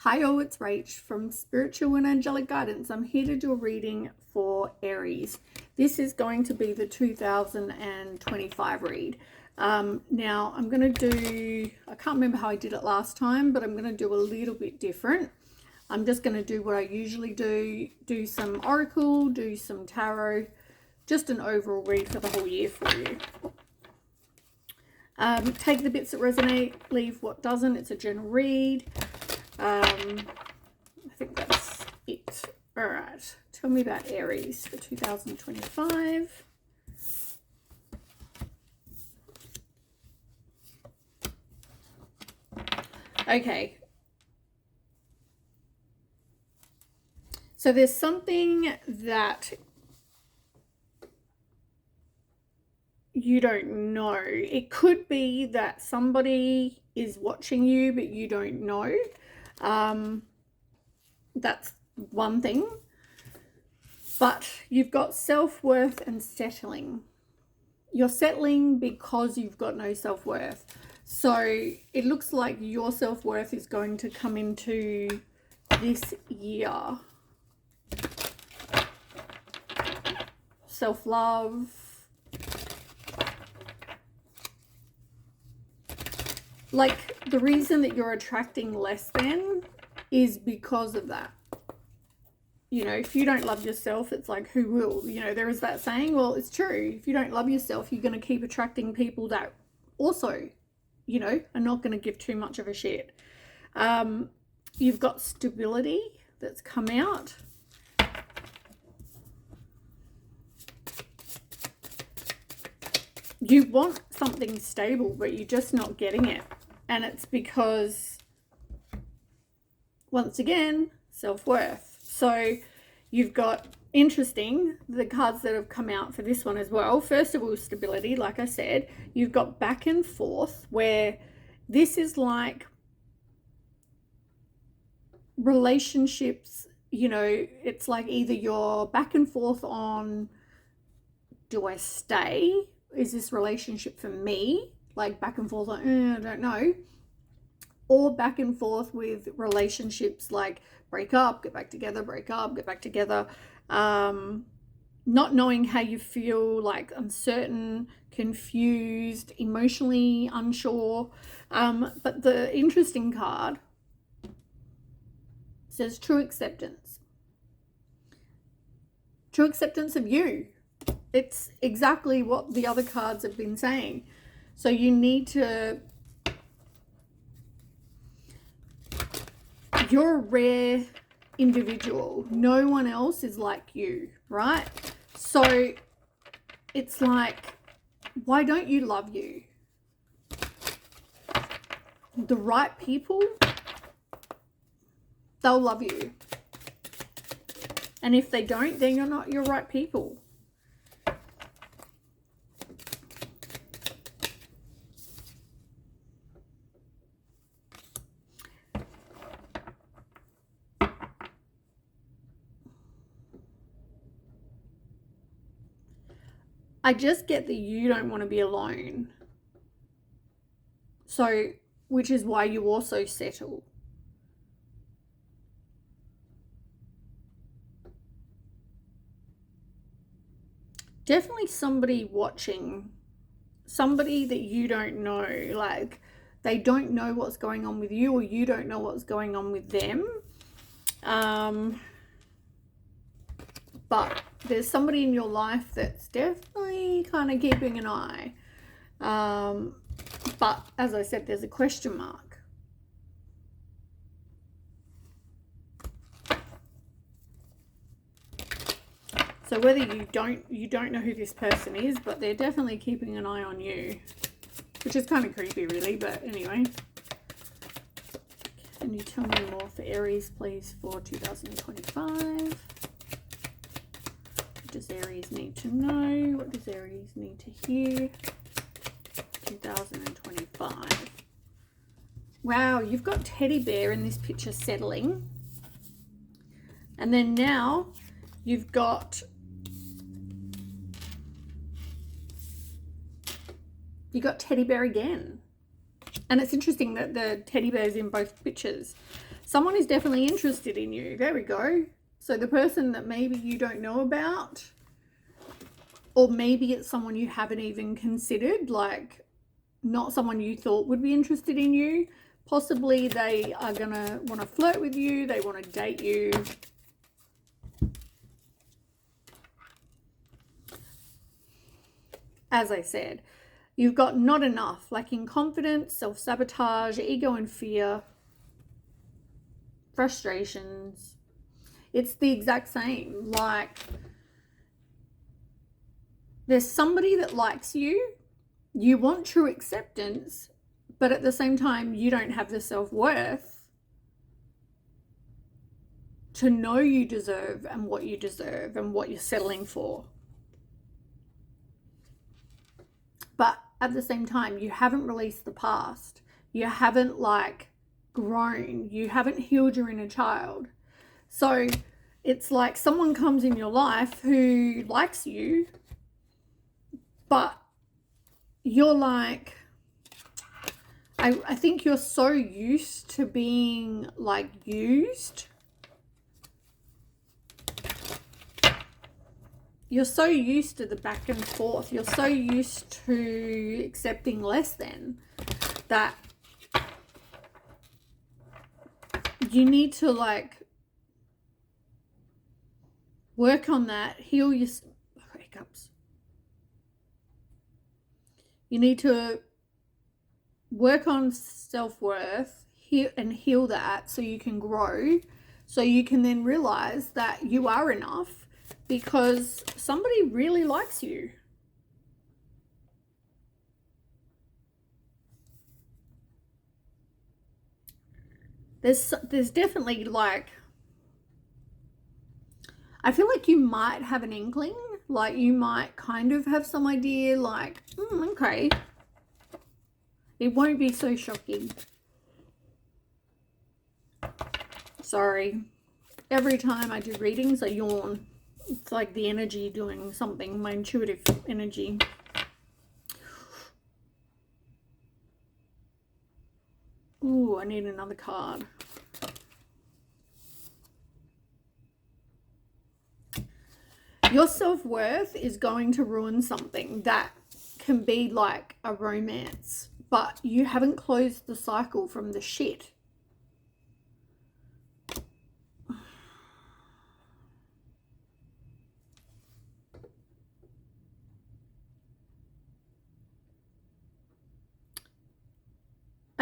Hi all, it's Rach from Spiritual and Angelic Guidance. I'm here to do a reading for Aries. This is going to be the 2025 read. Now I'm going to do, I can't remember how I did it last time, but I'm going to do a little bit different. I'm just going to do what I usually do some oracle, do some tarot, just an overall read for the whole year for you. Take the bits that resonate, leave what doesn't. It's a general read. I think that's it. All right. Tell me about Aries for 2025. Okay. So there's something that you don't know. It could be that somebody is watching you, but you don't know. That's one thing. But you've got self-worth and settling. You're settling because you've got no self-worth. So it looks like your self-worth is going to come into this year. Self-love. Like the reason that you're attracting less than is because of that. You know, if you don't love yourself, it's like, who will? You know, there is that saying. Well, it's true. If you don't love yourself, you're going to keep attracting people that also, you know, are not going to give too much of a shit. You've got stability that's come out. You want something stable, but you're just not getting it. And it's because, once again, self-worth. So you've got, interesting, the cards that have come out for this one as well. First of all, stability, like I said. You've got back and forth, where this is like relationships, you know, it's like either you're back and forth on, do I stay? Is this relationship for me? Like back and forth on, I don't know. Or back and forth with relationships like break up, get back together, break up, get back together. Not knowing how you feel, like uncertain, confused, emotionally unsure. But the interesting card says true acceptance. True acceptance of you. It's exactly what the other cards have been saying. So you need to, you're a rare individual. No one else is like you, right? So it's like, why don't you love you? The right people, they'll love you. And if they don't, then you're not your right people. I just get that you don't want to be alone. So, which is why you also settle. Definitely somebody watching, somebody that you don't know, like they don't know what's going on with you, or you don't know what's going on with them. But there's somebody in your life that's definitely kind of keeping an eye. But as I said, there's a question mark. So whether you don't know who this person is, but they're definitely keeping an eye on you, which is kind of creepy really, but anyway. Can you tell me more for Aries, please, for 2025? What does Aries need to know? What does Aries need to hear? 2025. Wow, you've got teddy bear in this picture settling. And then now you've got teddy bear again. And it's interesting that the teddy bear's in both pictures. Someone is definitely interested in you. There we go. So the person that maybe you don't know about, or maybe it's someone you haven't even considered, like not someone you thought would be interested in you. Possibly they are going to want to flirt with you. They want to date you. As I said, you've got not enough, lacking confidence, self-sabotage, ego and fear, frustrations. It's the exact same. Like, there's somebody that likes you. You want true acceptance, but at the same time, you don't have the self-worth to know you deserve and what you're settling for. But at the same time, you haven't released the past. You haven't like grown. You haven't healed your inner child. So it's like someone comes in your life who likes you, but you're like, I think you're so used to being like used. You're so used to the back and forth. You're so used to accepting less than that. You need to like work on that, heal your breakups. You need to work on self-worth and heal that so you can grow, so you can then realize that you are enough because somebody really likes you. There's definitely like, I feel like you might have an inkling, like you might kind of have some idea like, okay, it won't be so shocking. Sorry. Every time I do readings, I yawn. It's like the energy doing something, my intuitive energy. Ooh, I need another card. Your self-worth is going to ruin something that can be like a romance, but you haven't closed the cycle from the shit.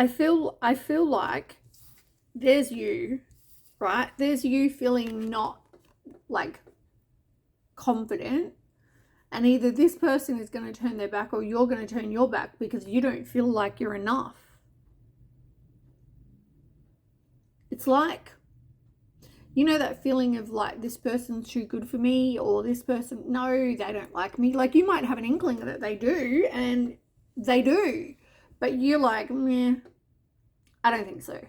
I feel like there's you, right? There's you feeling not like confident, and either this person is going to turn their back or you're going to turn your back because you don't feel like you're enough. It's like, you know, that feeling of like, this person's too good for me, or this person, no, they don't like me. Like, you might have an inkling that they do, and they do, but you're like, meh, I don't think so.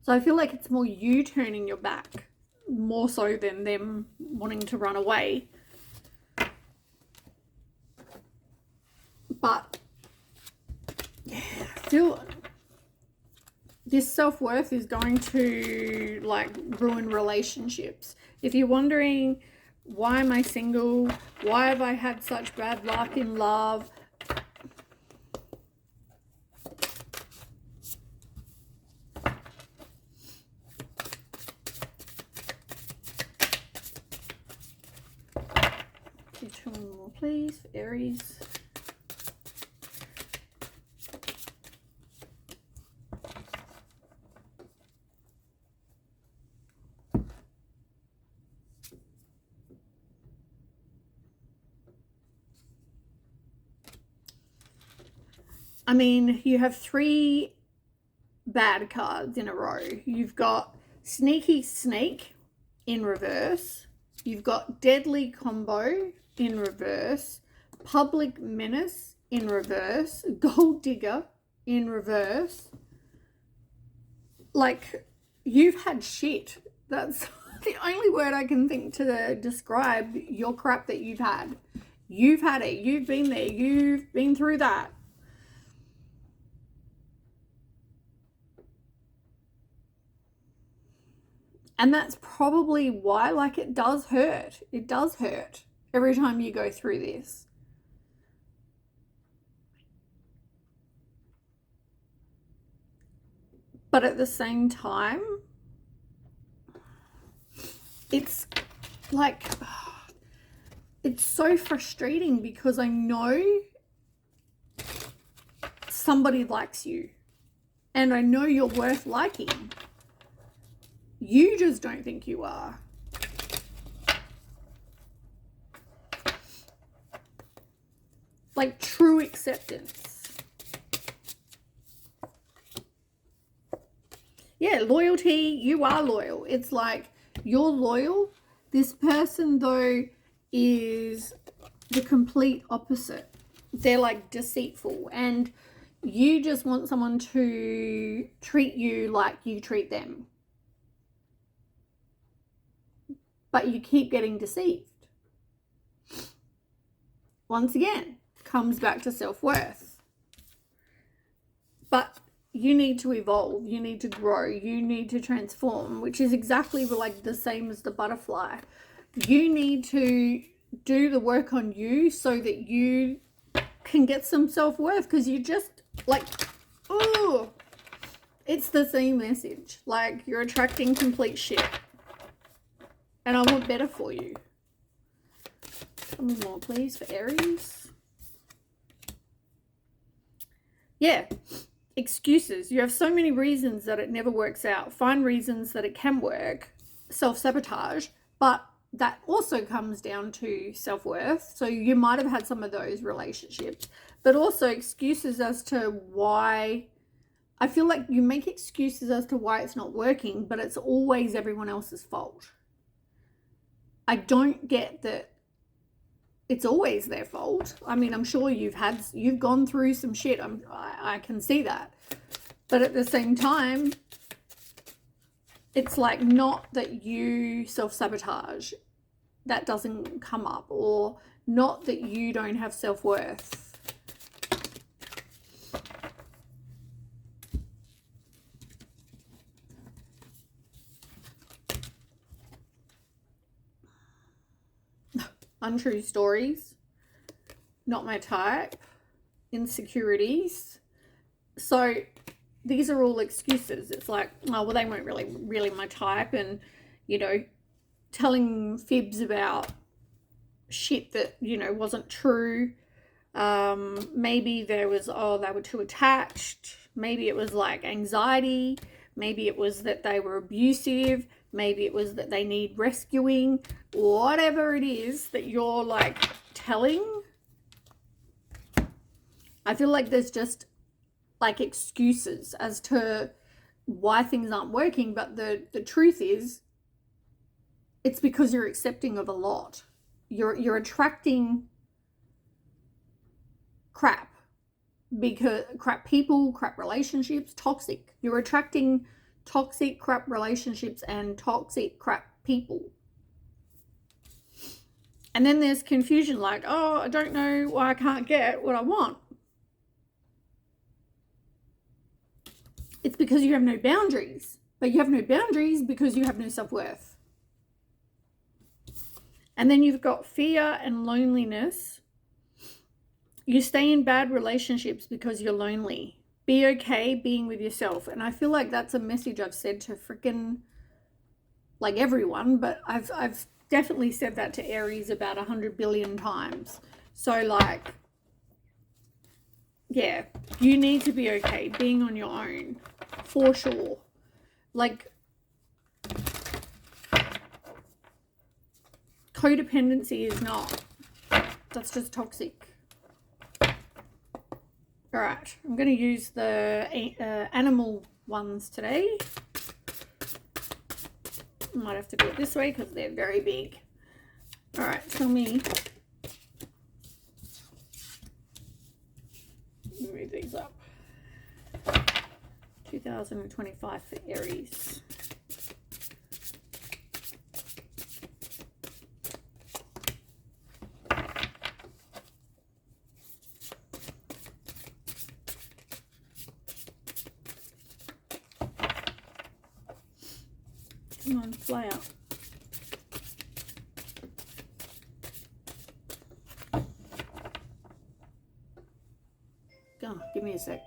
So I feel like it's more you turning your back, more so than them wanting to run away. But yeah, I feel this self-worth is going to like ruin relationships. If you're wondering, why am I single? Why have I had such bad luck in love? Okay, 2 more please for Aries. I mean, you have 3 bad cards in a row. You've got Sneaky Snake in reverse. You've got Deadly Combo in reverse. Public Menace in reverse. Gold Digger in reverse. Like, you've had shit. That's the only word I can think to describe your crap that you've had. You've had it. You've been there. You've been through that. And that's probably why, like, it does hurt. It does hurt every time you go through this. But at the same time, it's like, it's so frustrating because I know somebody likes you and I know you're worth liking. You just don't think you are. Like true acceptance. Yeah, loyalty, you are loyal. It's like you're loyal. This person, though, is the complete opposite. They're like deceitful, and you just want someone to treat you like you treat them. But you keep getting deceived. Once again, comes back to self-worth. But you need to evolve, you need to grow, you need to transform, which is exactly like the same as the butterfly. You need to do the work on you so that you can get some self-worth, because you just like, oh, it's the same message. Like, you're attracting complete shit. And I want better for you. Tell me more, please, for Aries. Yeah. Excuses. You have so many reasons that it never works out. Find reasons that it can work. Self-sabotage. But that also comes down to self-worth. So you might have had some of those relationships. But also excuses as to why. I feel like you make excuses as to why it's not working, but it's always everyone else's fault. I don't get that it's always their fault. I mean, I'm sure you've gone through some shit. I can see that. But at the same time, it's like not that you self-sabotage. That doesn't come up. Or not that you don't have self-worth. Untrue stories, not my type, insecurities. So these are all excuses. It's like, oh, well, they weren't really my type, and, you know, telling fibs about shit that, you know, wasn't true. Maybe there was, oh, they were too attached. Maybe it was like anxiety. Maybe it was that they were abusive. Maybe it was that they need rescuing. Whatever it is that you're like telling, I feel like there's just like excuses as to why things aren't working. But the truth is, it's because you're accepting of a lot. You're attracting crap. Because crap people, crap relationships, toxic. You're attracting toxic crap relationships and toxic crap people. And then there's confusion, like, oh, I don't know why I can't get what I want. It's because you have no boundaries. But you have no boundaries because you have no self-worth. And then you've got fear and loneliness. You stay in bad relationships because you're lonely. Be okay being with yourself. And I feel like that's a message I've said to freaking like everyone, but I've definitely said that to Aries about 100 billion times. So like, yeah, you need to be okay being on your own, for sure. Like, codependency is not, that's just toxic. All right, I'm going to use the animal ones today. Might have to do it this way because they're very big. All right, tell me. Move these up. 2025 for Aries. Come on, fly out. Go, give me a sec.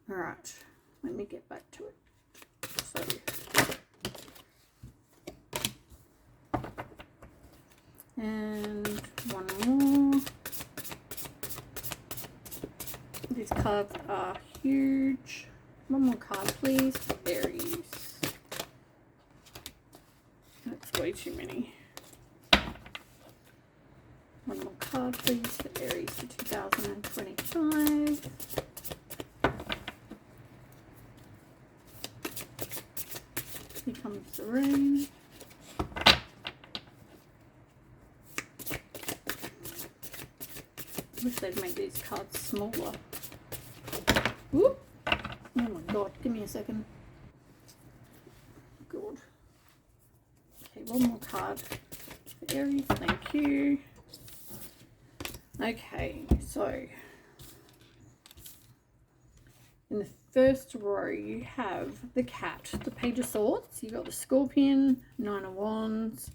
Alright, let me get back to it. So, and one more. These cards are huge. One more card, please, for Aries. That's way too many. One more card, please, for Aries for 2025. Here comes the rain. Wish they'd make these cards smaller. Whoop. Oh my god, give me a second. Good. Okay, one more card for Aries, thank you. Okay, so in the first row you have the cat, the Page of Swords, you've got the Scorpion, Nine of Wands,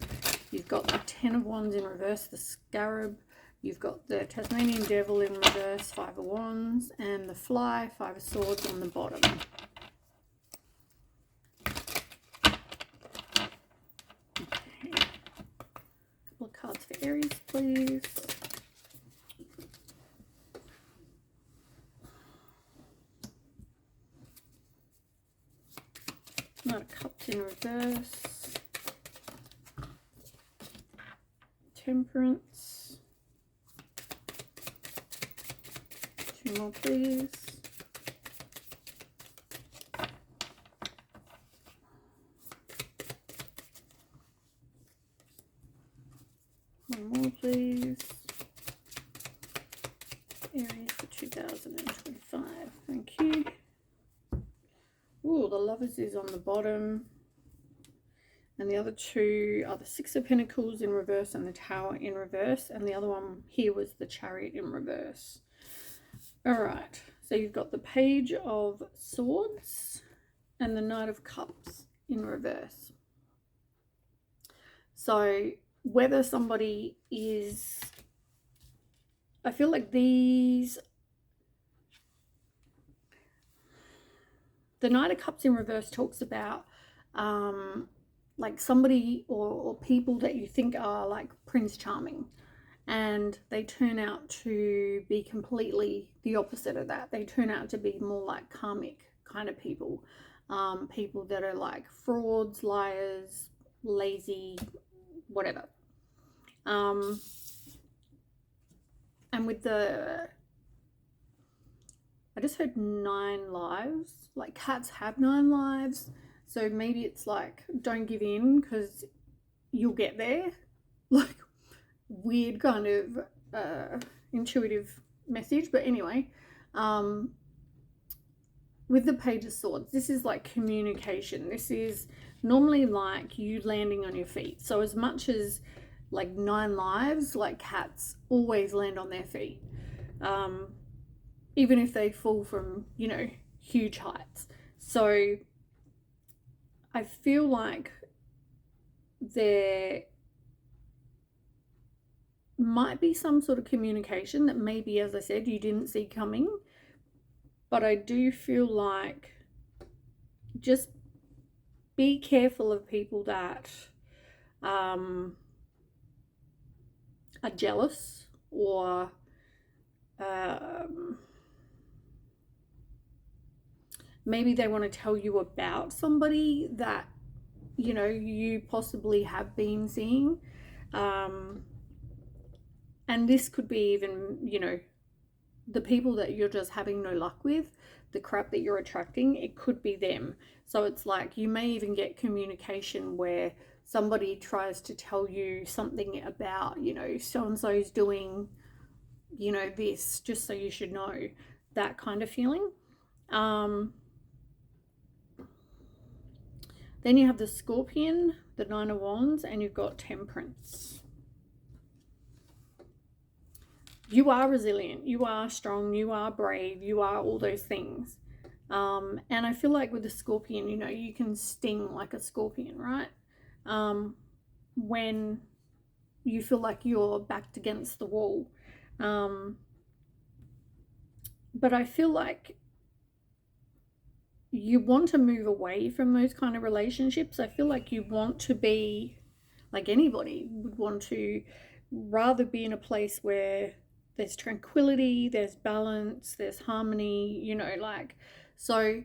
you've got the Ten of Wands in reverse, the Scarab, you've got the Tasmanian Devil in reverse, Five of Wands, and the Fly, Five of Swords on the bottom. Okay. Couple of cards for Aries, please. Knight of Cups in reverse. Temperance. Two more, please. One more, please. Aries for 2025. Thank you. Ooh, the Lovers is on the bottom. And the other two are the Six of Pentacles in reverse and the Tower in reverse. And the other one here was the Chariot in reverse. Alright, so you've got the Page of Swords and the Knight of Cups in reverse. So whether somebody is... I feel like these... The Knight of Cups in reverse talks about like somebody or people that you think are like Prince Charming, and they turn out to be completely the opposite of that. They turn out to be more like karmic kind of people, people that are like frauds, liars, lazy, whatever. And with the... I just heard 9 lives, like cats have 9 lives, so maybe it's like, don't give in because you'll get there, like weird kind of intuitive message. But anyway, with the Page of Swords, this is like communication. This is normally like you landing on your feet. So as much as like 9 lives, like cats always land on their feet. Even if they fall from, you know, huge heights. So I feel like there might be some sort of communication that maybe, as I said, you didn't see coming. But I do feel like just be careful of people that are jealous or maybe they want to tell you about somebody that, you know, you possibly have been seeing. And this could be even, you know, the people that you're just having no luck with, the crap that you're attracting, it could be them. So it's like you may even get communication where somebody tries to tell you something about, you know, so-and-so's doing, you know, this, just so you should know, that kind of feeling. Then you have the Scorpion, the Nine of Wands, and you've got Temperance. You are resilient, you are strong, you are brave, you are all those things. And I feel like with the scorpion, you know, you can sting like a scorpion, right? When you feel like you're backed against the wall. But I feel like you want to move away from those kind of relationships. I feel like you want to be like anybody would want to rather be in a place where there's tranquility, there's balance, there's harmony, you know, like so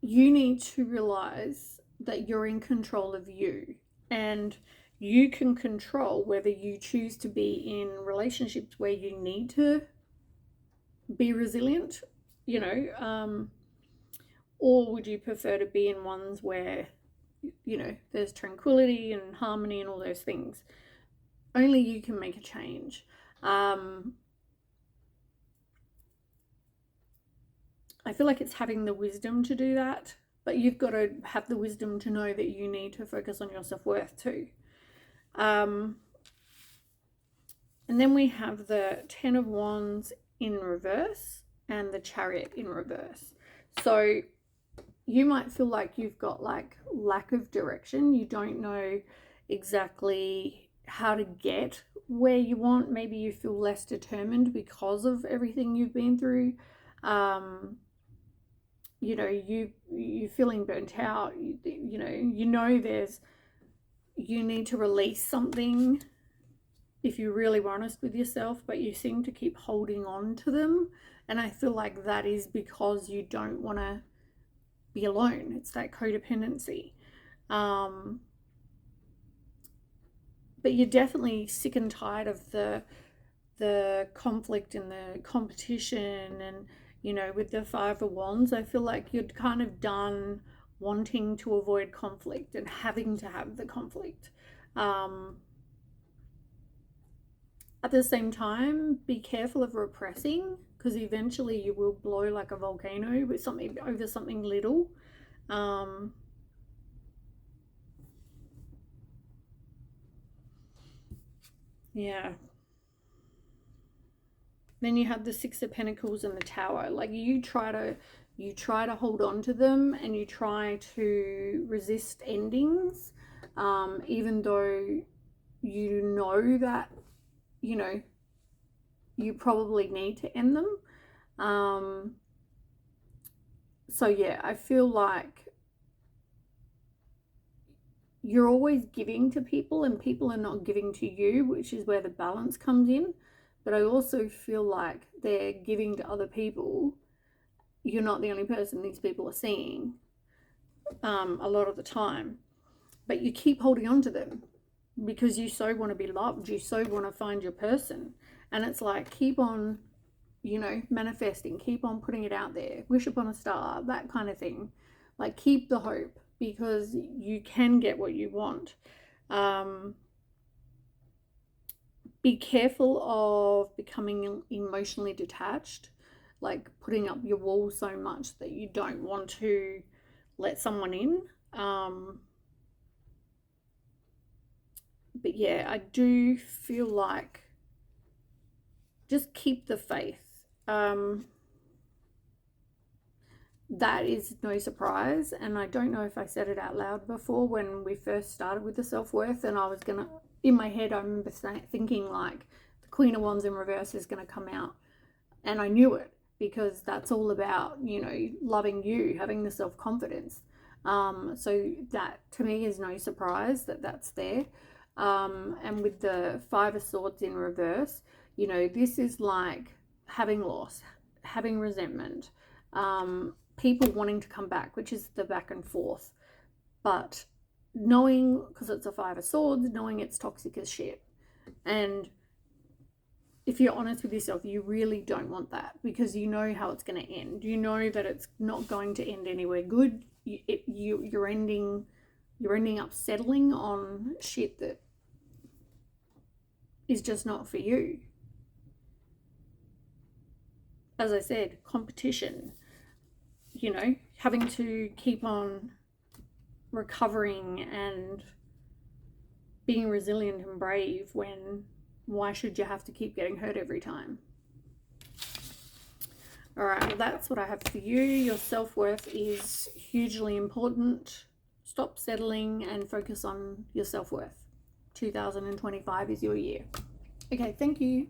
you need to realize that you're in control of you, and you can control whether you choose to be in relationships where you need to be resilient, you know, or would you prefer to be in ones where, you know, there's tranquility and harmony and all those things. Only you can make a change. I feel like it's having the wisdom to do that, but you've got to have the wisdom to know that you need to focus on your self-worth too. And then we have the Ten of Wands in reverse and the Chariot in reverse. So you might feel like you've got like lack of direction. You don't know exactly how to get where you want. Maybe you feel less determined because of everything you've been through. You know, you're feeling burnt out. You know there's, you need to release something if you're really honest with yourself, but you seem to keep holding on to them. And I feel like that is because you don't want to be alone. It's that codependency. But you're definitely sick and tired of the conflict and the competition, and you know, with the Five of Wands, I feel like you're kind of done wanting to avoid conflict and having to have the conflict. At the same time, be careful of repressing, because eventually you will blow like a volcano with something over something little. Yeah. Then you have the Six of Pentacles and the Tower. Like you try to hold on to them, and you try to resist endings, even though you know that, you know, you probably need to end them. So yeah, I feel like you're always giving to people and people are not giving to you, which is where the balance comes in. But I also feel like they're giving to other people. You're not the only person these people are seeing a lot of the time. But you keep holding on to them because you so want to be loved. You so want to find your person. And it's like, keep on, you know, manifesting. Keep on putting it out there. Wish upon a star, that kind of thing. Like, keep the hope, because you can get what you want. Be careful of becoming emotionally detached, like putting up your wall so much that you don't want to let someone in. But yeah, I do feel like just keep the faith. That is no surprise, and I don't know if I said it out loud before when we first started with the self-worth, and I was gonna, in my head I remember thinking like the Queen of Wands in reverse is gonna come out, and I knew it because that's all about, you know, loving you, having the self-confidence. So that to me is no surprise that that's there. And with the Five of Swords in reverse, you know, this is like having loss, having resentment, people wanting to come back, which is the back and forth. But knowing, because it's a Five of Swords, knowing it's toxic as shit. And if you're honest with yourself, you really don't want that, because you know how it's going to end. You know that it's not going to end anywhere good. You're ending up settling on shit that is just not for you. As I said, competition, you know, having to keep on recovering and being resilient and brave when, why should you have to keep getting hurt every time? All right, well, that's what I have for you. Your self-worth is hugely important. Stop settling and focus on your self-worth. 2025 is your year. Okay, thank you.